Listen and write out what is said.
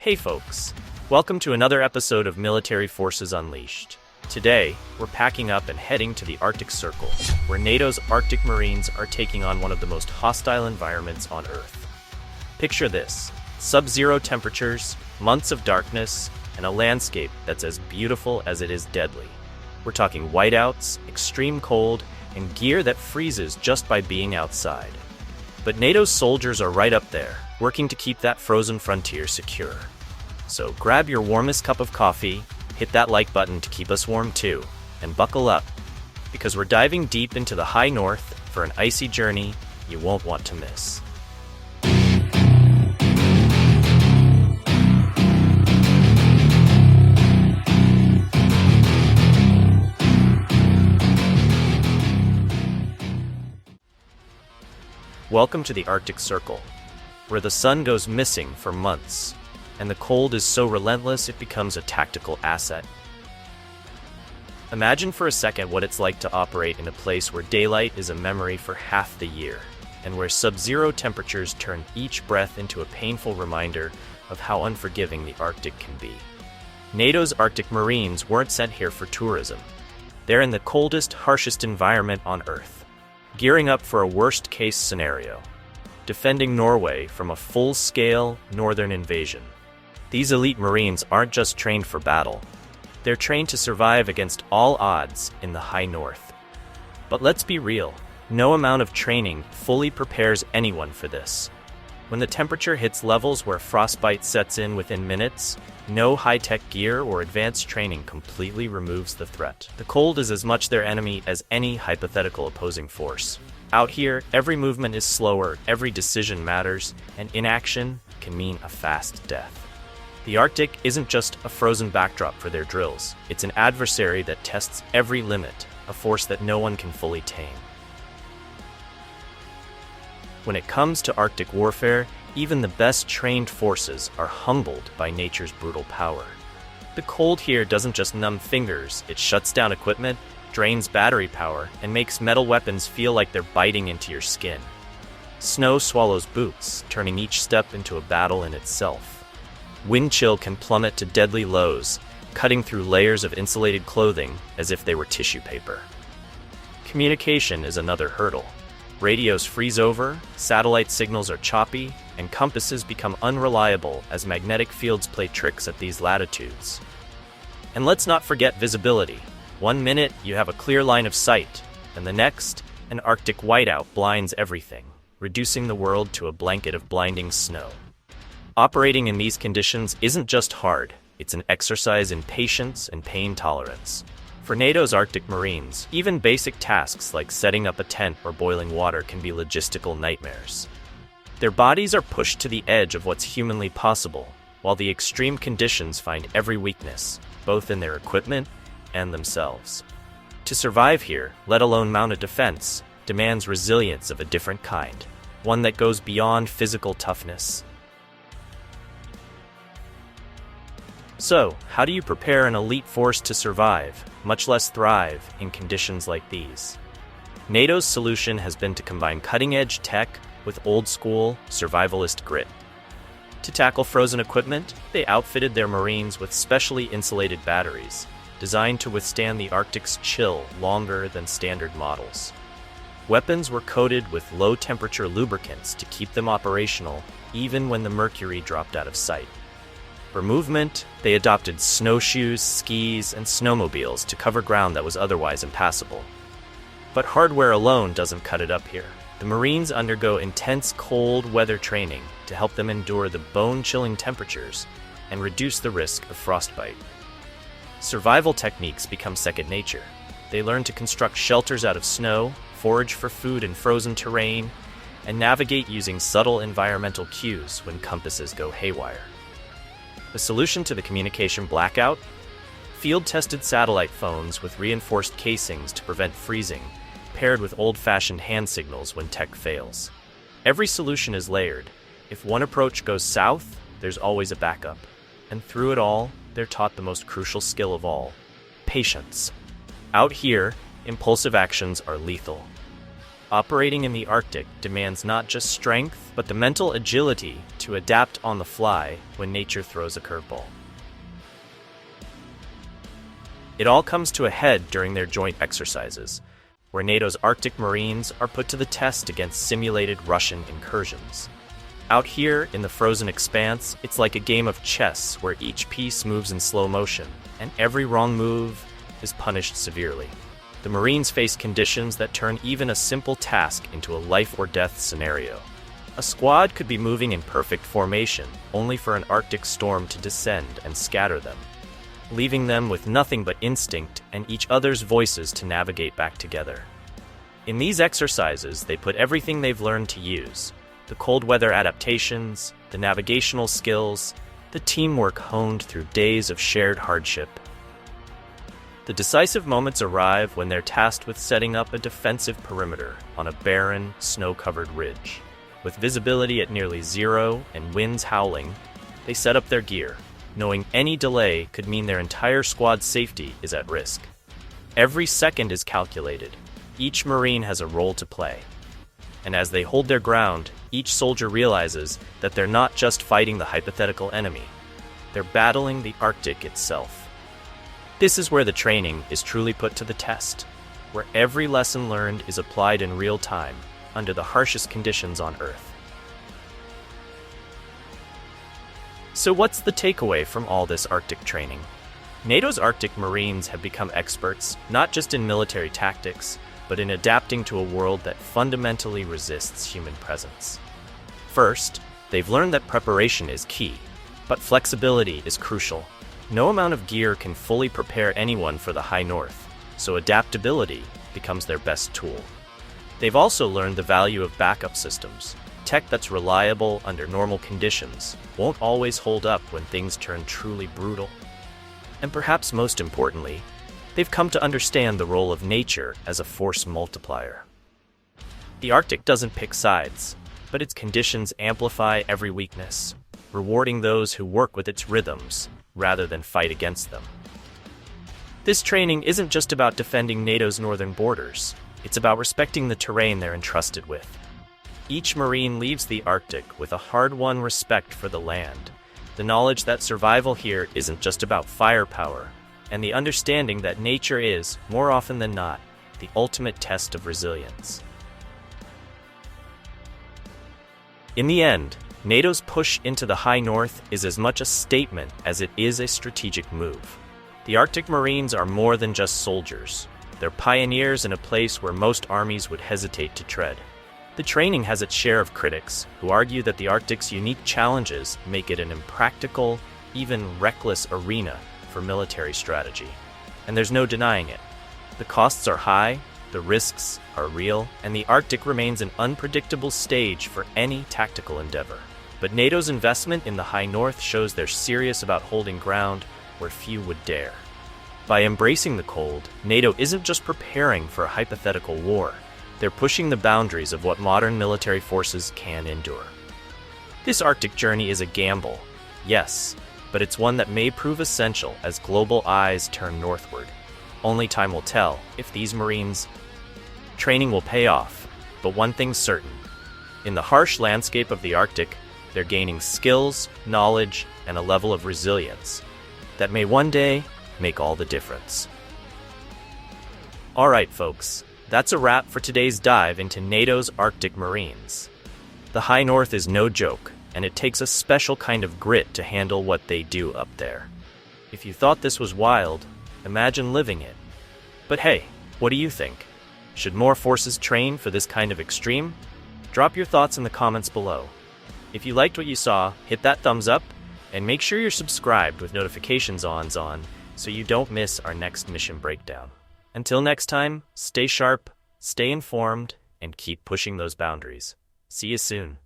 Hey folks, welcome to another episode of Military Forces Unleashed. Today, we're packing up and heading to the Arctic Circle, where NATO's Arctic Marines are taking on one of the most hostile environments on Earth. Picture this: sub-zero temperatures, months of darkness, and a landscape that's as beautiful as it is deadly. We're talking whiteouts, extreme cold, and gear that freezes just by being outside. But NATO's soldiers are right up there, working to keep that frozen frontier secure. So grab your warmest cup of coffee, hit that like button to keep us warm too, and buckle up, because we're diving deep into the high north for an icy journey you won't want to miss. Welcome to the Arctic Circle, where the sun goes missing for months, and the cold is so relentless it becomes a tactical asset. Imagine for a second what it's like to operate in a place where daylight is a memory for half the year, and where sub-zero temperatures turn each breath into a painful reminder of how unforgiving the Arctic can be. NATO's Arctic Marines weren't sent here for tourism. They're in the coldest, harshest environment on Earth, gearing up for a worst-case scenario, defending Norway from a full-scale northern invasion. These elite Marines aren't just trained for battle. They're trained to survive against all odds in the high north. But let's be real, no amount of training fully prepares anyone for this. When the temperature hits levels where frostbite sets in within minutes, no high-tech gear or advanced training completely removes the threat. The cold is as much their enemy as any hypothetical opposing force. Out here, every movement is slower, every decision matters, and inaction can mean a fast death. The Arctic isn't just a frozen backdrop for their drills. It's an adversary that tests every limit, a force that no one can fully tame. When it comes to Arctic warfare, even the best trained forces are humbled by nature's brutal power. The cold here doesn't just numb fingers, it shuts down equipment, drains battery power, and makes metal weapons feel like they're biting into your skin. Snow swallows boots, turning each step into a battle in itself. Wind chill can plummet to deadly lows, cutting through layers of insulated clothing as if they were tissue paper. Communication is another hurdle. Radios freeze over, satellite signals are choppy, and compasses become unreliable as magnetic fields play tricks at these latitudes. And let's not forget visibility. 1 minute, you have a clear line of sight, and the next, an Arctic whiteout blinds everything, reducing the world to a blanket of blinding snow. Operating in these conditions isn't just hard, it's an exercise in patience and pain tolerance. For NATO's Arctic Marines, even basic tasks like setting up a tent or boiling water can be logistical nightmares. Their bodies are pushed to the edge of what's humanly possible, while the extreme conditions find every weakness, both in their equipment and themselves. To survive here, let alone mount a defense, demands resilience of a different kind, one that goes beyond physical toughness. So, how do you prepare an elite force to survive, much less thrive, in conditions like these? NATO's solution has been to combine cutting-edge tech with old-school, survivalist grit. To tackle frozen equipment, they outfitted their Marines with specially insulated batteries, designed to withstand the Arctic's chill longer than standard models. Weapons were coated with low-temperature lubricants to keep them operational, even when the mercury dropped out of sight. For movement, they adopted snowshoes, skis, and snowmobiles to cover ground that was otherwise impassable. But hardware alone doesn't cut it up here. The Marines undergo intense cold weather training to help them endure the bone-chilling temperatures and reduce the risk of frostbite. Survival techniques become second nature. They learn to construct shelters out of snow, forage for food in frozen terrain, and navigate using subtle environmental cues when compasses go haywire. The solution to the communication blackout? Field-tested satellite phones with reinforced casings to prevent freezing, paired with old-fashioned hand signals when tech fails. Every solution is layered. If one approach goes south, there's always a backup. And through it all, they're taught the most crucial skill of all: patience. Out here, impulsive actions are lethal. Operating in the Arctic demands not just strength, but the mental agility to adapt on the fly when nature throws a curveball. It all comes to a head during their joint exercises, where NATO's Arctic Marines are put to the test against simulated Russian incursions. Out here in the frozen expanse, it's like a game of chess where each piece moves in slow motion, and every wrong move is punished severely. The Marines face conditions that turn even a simple task into a life-or-death scenario. A squad could be moving in perfect formation, only for an Arctic storm to descend and scatter them, leaving them with nothing but instinct and each other's voices to navigate back together. In these exercises, they put everything they've learned to use: the cold weather adaptations, the navigational skills, the teamwork honed through days of shared hardship. The decisive moments arrive when they're tasked with setting up a defensive perimeter on a barren, snow-covered ridge. With visibility at nearly zero and winds howling, they set up their gear, knowing any delay could mean their entire squad's safety is at risk. Every second is calculated. Each Marine has a role to play. And as they hold their ground, each soldier realizes that they're not just fighting the hypothetical enemy, they're battling the Arctic itself. This is where the training is truly put to the test, where every lesson learned is applied in real time, under the harshest conditions on Earth. So what's the takeaway from all this Arctic training? NATO's Arctic Marines have become experts, not just in military tactics, but in adapting to a world that fundamentally resists human presence. First, they've learned that preparation is key, but flexibility is crucial. No amount of gear can fully prepare anyone for the high north, so adaptability becomes their best tool. They've also learned the value of backup systems. Tech that's reliable under normal conditions won't always hold up when things turn truly brutal. And perhaps most importantly, they've come to understand the role of nature as a force multiplier. The Arctic doesn't pick sides, but its conditions amplify every weakness, rewarding those who work with its rhythms rather than fight against them. This training isn't just about defending NATO's northern borders, it's about respecting the terrain they're entrusted with. Each Marine leaves the Arctic with a hard-won respect for the land, the knowledge that survival here isn't just about firepower, and the understanding that nature is, more often than not, the ultimate test of resilience. In the end, NATO's push into the high north is as much a statement as it is a strategic move. The Arctic Marines are more than just soldiers. They're pioneers in a place where most armies would hesitate to tread. The training has its share of critics who argue that the Arctic's unique challenges make it an impractical, even reckless arena for military strategy. And there's no denying it. The costs are high, the risks are real, and the Arctic remains an unpredictable stage for any tactical endeavor. But NATO's investment in the high north shows they're serious about holding ground where few would dare. By embracing the cold, NATO isn't just preparing for a hypothetical war, they're pushing the boundaries of what modern military forces can endure. This Arctic journey is a gamble, yes, but it's one that may prove essential as global eyes turn northward. Only time will tell if these Marines' training will pay off, but one thing's certain. In the harsh landscape of the Arctic, they're gaining skills, knowledge, and a level of resilience that may one day make all the difference. All right, folks, that's a wrap for today's dive into NATO's Arctic Marines. The high north is no joke, and it takes a special kind of grit to handle what they do up there. If you thought this was wild, imagine living it. But hey, what do you think? Should more forces train for this kind of extreme? Drop your thoughts in the comments below. If you liked what you saw, hit that thumbs up, and make sure you're subscribed with notifications on so you don't miss our next mission breakdown. Until next time, stay sharp, stay informed, and keep pushing those boundaries. See you soon.